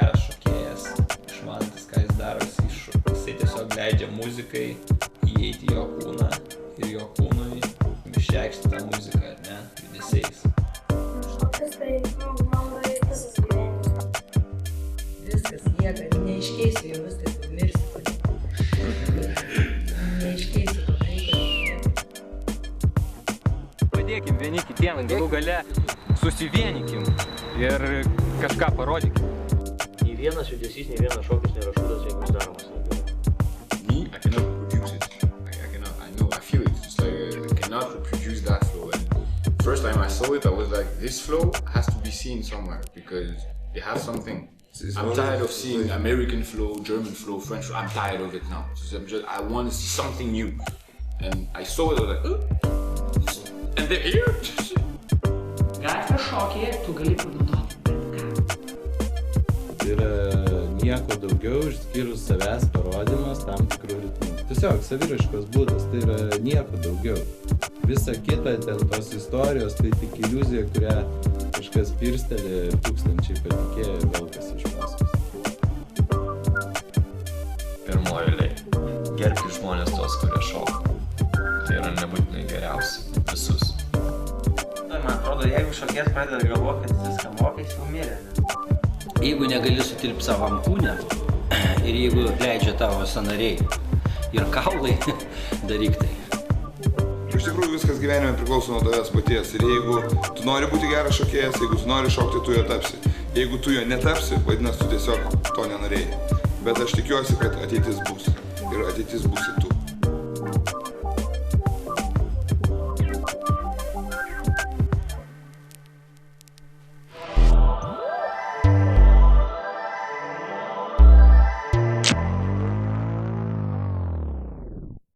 geras šokėjas, išmanantis, ką jis daro, jisai tiesiog leidžia muzikai įeiti į jo kūną ir jo kūnui išreikšti tą muziką, ar ne, judesiais. Šokis tai, man yra visas gyvenimas. Viskas, nieko, neiškeisiu jau viskas, mirsiu. Neiškeisiu to dalyko. Padėkim vieni kitiem, galų gale susivienykim ir kažką parodykim. Nei vienas judesys, nei vienas šokis nėra šūdas, jeigu jis daromas negerai. Me, I cannot reproduce it. I feel it. It's like I cannot reproduce that flow. And first time I saw it, I was like, this flow has to be seen somewhere because they have something. I'm tired of seeing American flow, German flow, French flow. I'm tired of it now. I want to see something new. And I saw it, I was like, oh, and they're here. Gatvės šokyje tu gali panaudoti bet ką. Tai yra nieko daugiau išskyrus savęs parodymas tam tikrų ritmų. Tiesiog saviraiškos būdas, tai yra nieko daugiau. Visa kita, ten tos istorijos, tai tik iliuzija, kurią kažkas pirstelė ir tūkstančiai patikėjo ir velkas iš paskos. Pirmoji eilė. Gerbti žmonės tos, kurie šoka. Tai yra nebūtinai geriausi. Visus. Man atrodo, jeigu šokėjas pradeda galvoti, kad jis viską moka, jis jau mirė. Jeigu negali sutilpti savam kūne ir jeigu leidžia tavo sąnariai ir kaulai, daryk tai. Iš tikrųjų viskas gyvenime priklauso nuo tavęs paties ir jeigu tu nori būti geras šokėjas, jeigu tu nori šokti, tu jo tapsi. Jeigu tu jo netapsi, vadinasi, tu tiesiog to nenorėjai. Bet aš tikiuosi, kad ateitis bus ir ateitis būsi tu.